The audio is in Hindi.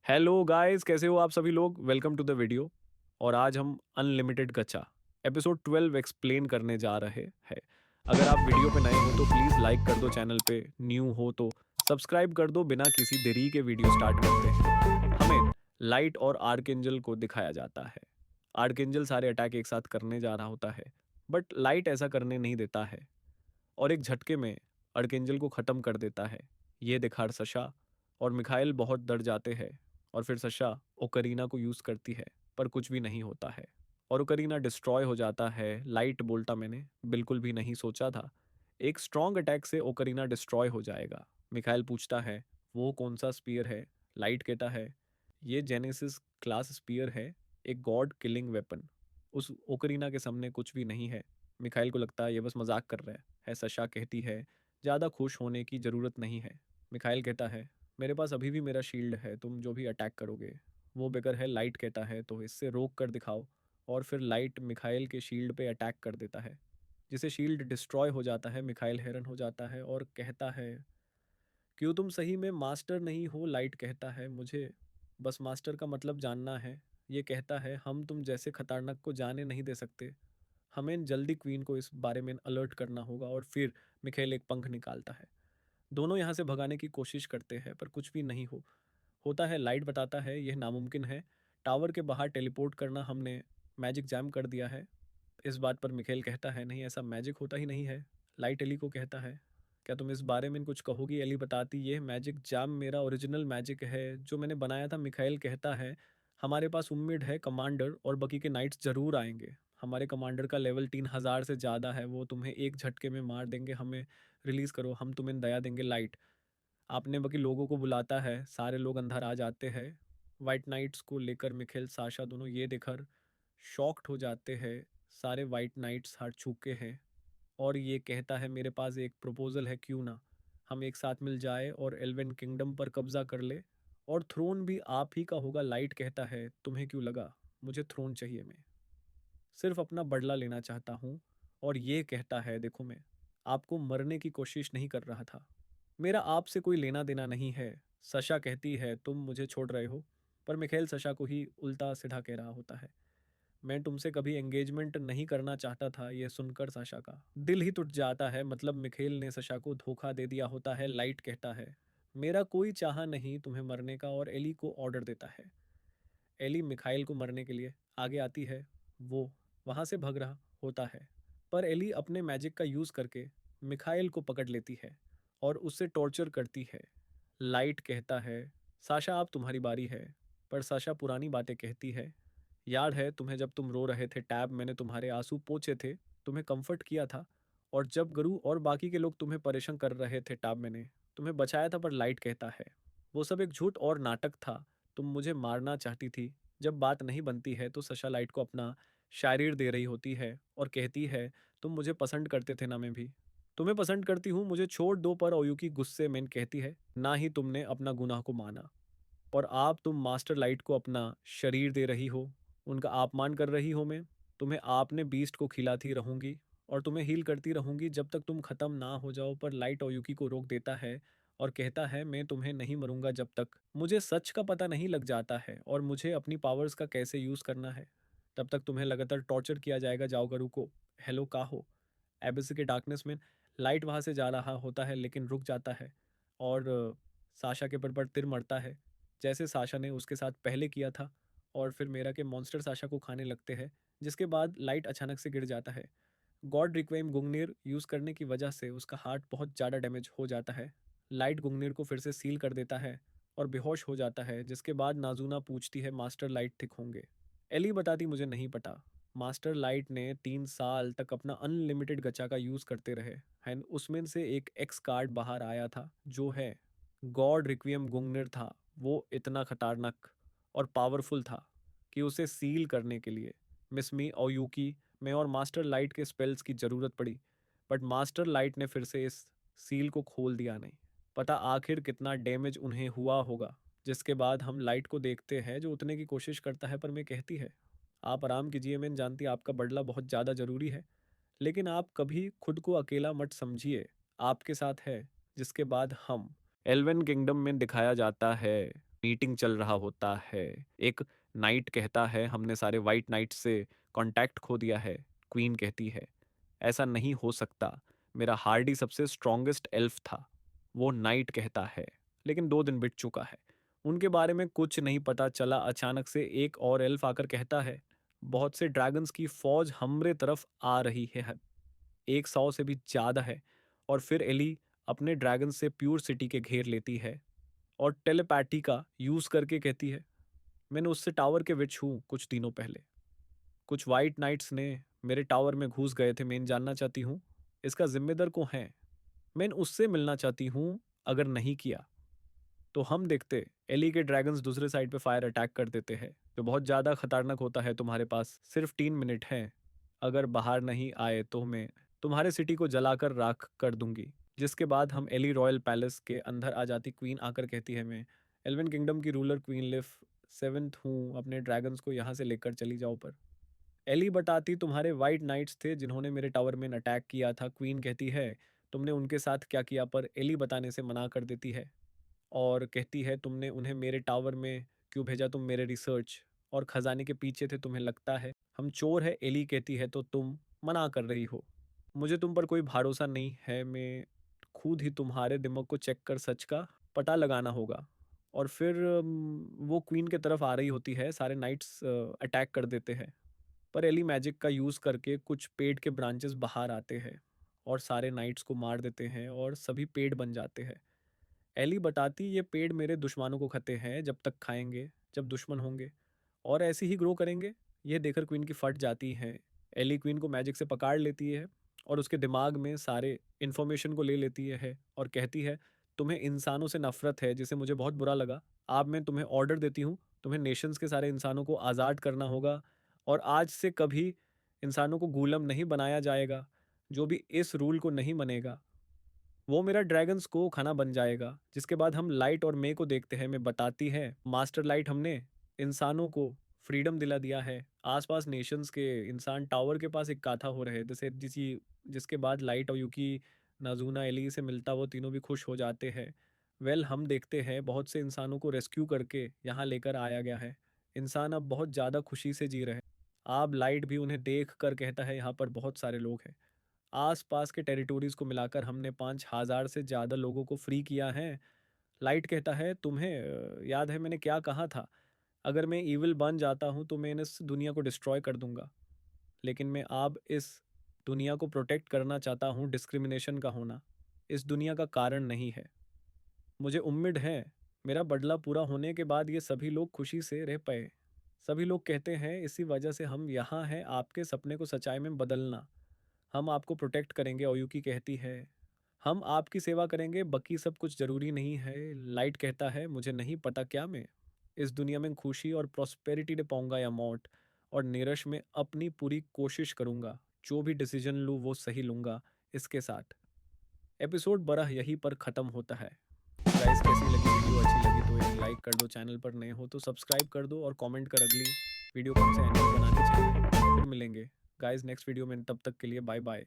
हेलो गाइस, कैसे हो आप सभी लोग? Welcome to the video. और आज हम अनलिमिटेड गचा एपिसोड 12 एक्सप्लेन करने जा रहे हैं। अगर आप वीडियो पे नए हो तो प्लीज़ लाइक कर दो, चैनल पे न्यू हो तो सब्सक्राइब कर दो। बिना किसी देरी के वीडियो स्टार्ट करते हैं। हमें लाइट और आर्कएंजल को दिखाया जाता है। आर्कएंजल सारे अटैक एक साथ करने जा रहा होता है, बट लाइट ऐसा करने नहीं देता है और एक झटके में आर्कएंजल को ख़त्म कर देता है। ये दिखा सशा और मिखाइल बहुत डर जाते हैं और फिर सशा ओकरीना को यूज़ करती है, पर कुछ भी नहीं होता है और ओकरीना डिस्ट्रॉय हो जाता है। लाइट बोलता, मैंने बिल्कुल भी नहीं सोचा था एक स्ट्रॉन्ग अटैक से ओकरीना डिस्ट्रॉय हो जाएगा। मिखाइल पूछता है वो कौन सा स्पीयर है? लाइट कहता है ये जेनेसिस क्लास स्पीयर है, एक गॉड किलिंग वेपन। उस ओकरीना के सामने कुछ भी नहीं है। मिखाइल को लगता है ये बस मजाक कर रहा है। सशा कहती है ज़्यादा खुश होने की ज़रूरत नहीं है। मिखाइल कहता है मेरे पास अभी भी मेरा शील्ड है, तुम जो भी अटैक करोगे वो बेकर है। लाइट कहता है तो इससे रोक कर दिखाओ, और फिर लाइट मिखाइल के शील्ड पे अटैक कर देता है, जिसे शील्ड डिस्ट्रॉय हो जाता है। मिखाइल हैरान हो जाता है और कहता है क्यों तुम सही में मास्टर नहीं हो? लाइट कहता है मुझे बस मास्टर का मतलब जानना है। ये कहता है हम तुम जैसे खतरनाक को जाने नहीं दे सकते, हमें जल्दी क्वीन को इस बारे में अलर्ट करना होगा। और फिर मिखाइल एक पंख निकालता है। दोनों यहाँ से भगाने की कोशिश करते हैं पर कुछ भी नहीं होता है। लाइट बताता है यह नामुमकिन है, टावर के बाहर टेलीपोर्ट करना हमने मैजिक जैम कर दिया है। इस बात पर मिखाइल कहता है नहीं, ऐसा मैजिक होता ही नहीं है। लाइट एली को कहता है क्या तुम इस बारे में कुछ कहोगी? एली बताती यह मैजिक जाम मेरा ओरिजिनल मैजिक है जो मैंने बनाया था। मिखाइल कहता है हमारे पास उम्मीद है, कमांडर और बाकी के नाइट्स जरूर आएंगे। हमारे कमांडर का लेवल 3000 से ज़्यादा है, वो तुम्हें एक झटके में मार देंगे। हमें रिलीज़ करो, हम तुम्हें दया देंगे। लाइट आपने बाकी लोगों को बुलाता है, सारे लोग अंदर आ जाते हैं वाइट नाइट्स को लेकर। मिखाइल साशा दोनों ये देखकर शॉक्ड हो जाते हैं। सारे वाइट नाइट्स हार चुके हैं और ये कहता है मेरे पास एक प्रपोजल है, क्यों ना हम एक साथ मिल जाए और एल्वेन किंगडम पर कब्जा कर ले, और थ्रोन भी आप ही का होगा। लाइट कहता है तुम्हें क्यों लगा मुझे थ्रोन चाहिए? मैं सिर्फ अपना बदला लेना चाहता हूँ। और ये कहता है देखो, मैं आपको मरने की कोशिश नहीं कर रहा था, मेरा आपसे कोई लेना देना नहीं है। सशा कहती है तुम मुझे छोड़ रहे हो, पर मिखाइल सशा को ही उल्टा सीधा कह रहा होता है। मैं तुमसे कभी एंगेजमेंट नहीं करना चाहता था। ये सुनकर साशा का दिल ही टूट जाता है, मतलब मिखाइल ने सशा को धोखा दे दिया होता है। लाइट कहता है मेरा कोई चाह नहीं तुम्हें मरने का, और एली को ऑर्डर देता है। एली मिखाइल को मरने के लिए आगे आती है। वो वहां से भाग रहा होता है, पर एली अपने मैजिक का यूज करके मिखाइल को पकड़ लेती है और उससे टॉर्चर करती है। लाइट कहता है साशा अब तुम्हारी बारी है, पर साशा पुरानी बातें कहती है। याद है तुम्हें जब तुम रो रहे थे टैब, मैंने तुम्हारे आंसू पोंछे थे, तुम्हें कंफर्ट किया था। और जब गुरु और बाकी के लोग तुम्हें परेशान कर रहे थे टैब, मैंने तुम्हें बचाया था। पर लाइट कहता है वो सब एक झूठ और नाटक था, तुम मुझे मारना चाहती थी। जब बात नहीं बनती है तो सशा लाइट को अपना शारीर दे रही होती है और कहती है तुम मुझे पसंद करते थे ना, मैं भी तुम्हें पसंद करती हूँ, मुझे छोड़ दो। पर ओयुकी गुस्से में कहती है ना ही तुमने अपना गुनाह को माना, और आप तुम मास्टर लाइट को अपना शरीर दे रही हो, उनका अपमान कर रही हो। मैं तुम्हें आपने बीस्ट को खिलाती रहूंगी और तुम्हें हील करती रहूंगी जब तक तुम खत्म ना हो जाओ। पर लाइट ओयुकी को रोक देता है और कहता है मैं तुम्हें नहीं मरूंगा जब तक मुझे सच का पता नहीं लग जाता है और मुझे अपनी पावर्स का कैसे यूज करना है। तब तक तुम्हें लगातार टॉर्चर किया जाएगा। जाओ करू को हेलो का हो एबिस के डार्कनेस में। लाइट वहां से जा रहा होता है लेकिन रुक जाता है और साशा के पर तिर मरता है, जैसे साशा ने उसके साथ पहले किया था। और फिर मेरा के मॉन्स्टर साशा को खाने लगते हैं, जिसके बाद लाइट अचानक से गिर जाता है। गॉड रिक्वेम गुंगनीर यूज़ करने की वजह से उसका हार्ट बहुत ज़्यादा डैमेज हो जाता है। लाइट गुंगनीर को फिर से सील कर देता है और बेहोश हो जाता है, जिसके बाद नाजुना पूछती है मास्टर लाइट ठीक होंगे? एली बताती मुझे नहीं पता। मास्टर लाइट ने 3 साल तक अपना अनलिमिटेड गचा का यूज़ करते रहे एंड उसमें से एक एक्स कार्ड बाहर आया था जो है गॉड रिक्वियम गुंगनिर था। वो इतना खतरनाक और पावरफुल था कि उसे सील करने के लिए मिसमी और यूकी में और मास्टर लाइट के स्पेल्स की ज़रूरत पड़ी। बट मास्टर लाइट ने फिर से इस सील को खोल दिया नहीं। पता आखिर कितना डैमेज उन्हें हुआ होगा। जिसके बाद हम लाइट को देखते हैं जो उतने की कोशिश करता है, पर मैं कहती है आप आराम कीजिए, मैं जानती आपका बदला बहुत ज़्यादा ज़रूरी है, लेकिन आप कभी खुद को अकेला मत समझिए, आपके साथ है। जिसके बाद हम एल्वेन किंगडम में दिखाया जाता है मीटिंग चल रहा होता है। एक नाइट कहता है हमने सारे वाइट नाइट से कांटेक्ट खो दिया है। क्वीन कहती है ऐसा नहीं हो सकता, मेरा हार्डी सबसे स्ट्रॉन्गेस्ट एल्फ था। वो नाइट कहता है लेकिन 2 दिन बीत चुका है, उनके बारे में कुछ नहीं पता चला। अचानक से एक और एल्फ आकर कहता है बहुत से ड्रैगन्स की फौज हमरे तरफ आ रही है, 100 से भी ज़्यादा है। और फिर एली अपने ड्रैगन से प्योर सिटी के घेर लेती है और टेलीपैथी का यूज़ करके कहती है मैंने उससे टावर के विच हूँ कुछ दिनों पहले। कुछ वाइट नाइट्स ने मेरे टावर में घुस गए थे, मैं जानना चाहती हूँ इसका जिम्मेदार कौन है। मैं उससे मिलना चाहती हूँ, अगर नहीं किया तो हम देखते एली के ड्रैगन्स दूसरे साइड पे फायर अटैक कर देते हैं जो बहुत ज़्यादा खतरनाक होता है। तुम्हारे पास सिर्फ 3 मिनट है, अगर बाहर नहीं आए तो मैं तुम्हारे सिटी को जलाकर राख कर दूंगी। जिसके बाद हम एली रॉयल पैलेस के अंदर आ जाती। क्वीन आकर कहती है मैं एल्वन किंगडम की रूलर क्वीन लिफ 7th हूँ, अपने ड्रैगन्स को यहाँ से लेकर चली जाओ। पर एली बताती तुम्हारे वाइट नाइट्स थे जिन्होंने मेरे टावर में अटैक किया था। क्वीन कहती है तुमने उनके साथ क्या किया, पर एली बताने से मना कर देती है और कहती है तुमने उन्हें मेरे टावर में क्यों भेजा, तुम मेरे रिसर्च और खजाने के पीछे थे, तुम्हें लगता है हम चोर है। एली कहती है तो तुम मना कर रही हो, मुझे तुम पर कोई भरोसा नहीं है, मैं खुद ही तुम्हारे दिमाग को चेक कर सच का पता लगाना होगा। और फिर वो क्वीन के तरफ आ रही होती है, सारे नाइट्स अटैक कर देते हैं। पर एली मैजिक का यूज़ करके कुछ पेड़ के ब्रांचेस बाहर आते हैं और सारे नाइट्स को मार देते हैं और सभी पेड़ बन जाते हैं। एली बताती ये पेड़ मेरे दुश्मनों को खाते हैं, जब तक खाएंगे जब दुश्मन होंगे, और ऐसे ही ग्रो करेंगे। ये देखकर क्वीन की फट जाती है। एली क्वीन को मैजिक से पकड़ लेती है और उसके दिमाग में सारे इन्फॉर्मेशन को ले लेती है और कहती है तुम्हें इंसानों से नफरत है, जिसे मुझे बहुत बुरा लगा। अब मैं तुम्हें ऑर्डर देती हूँ, तुम्हें नेशंस के सारे इंसानों को आज़ाद करना होगा और आज से कभी इंसानों को गुलाम नहीं बनाया जाएगा। जो भी इस रूल को नहीं मानेगा वो मेरा ड्रैगन्स को खाना बन जाएगा। जिसके बाद हम लाइट और मे को देखते हैं। मैं बताती है मास्टर लाइट हमने इंसानों को फ्रीडम दिला दिया है। आसपास नेशंस के इंसान टावर के पास इकट्ठा हो रहे जैसे जिसके बाद लाइट और यूकी नाजुना एली से मिलता, वो तीनों भी खुश हो जाते हैं। वेल हम देखते हैं बहुत से इंसानों को रेस्क्यू करके यहाँ लेकर आया गया है। इंसान अब बहुत ज़्यादा खुशी से जी रहे हैं। आप लाइट भी उन्हें देख कर कहता है यहाँ पर बहुत सारे लोग हैं। आस-पास के टेरिटोरीज़ को मिलाकर हमने 5000 से ज़्यादा लोगों को फ्री किया है। लाइट कहता है तुम्हें याद है मैंने क्या कहा था, अगर मैं ईविल बन जाता हूँ तो मैं इस दुनिया को डिस्ट्रॉय कर दूंगा। लेकिन मैं अब इस दुनिया को प्रोटेक्ट करना चाहता हूँ। डिस्क्रिमिनेशन का होना इस दुनिया का कारण नहीं है। मुझे उम्मीद है मेरा बदला पूरा होने के बाद ये सभी लोग खुशी से रह पाए। सभी लोग कहते हैं इसी वजह से हम यहाँ हैं, आपके सपने को सच्चाई में बदलना। हम आपको प्रोटेक्ट करेंगे। ओयुकी कहती है हम आपकी सेवा करेंगे, बाकी सब कुछ ज़रूरी नहीं है। लाइट कहता है मुझे नहीं पता क्या मैं इस दुनिया में खुशी और प्रॉस्पेरिटी दे पाऊंगा या मौत, और नीरज में अपनी पूरी कोशिश करूंगा। जो भी डिसीजन लूँ वो सही लूंगा। इसके साथ एपिसोड बड़ा यहीं पर ख़त्म होता है। गाइस कैसी लगी वीडियो, अच्छी लगी तो एक लाइक कर दो, चैनल पर नए हो तो सब्सक्राइब कर दो और कमेंट कर अगली वीडियो कौन से एनिमे बनानी चाहिए। फिर मिलेंगे गाइस नेक्स्ट वीडियो में, तब तक के लिए बाय बाय।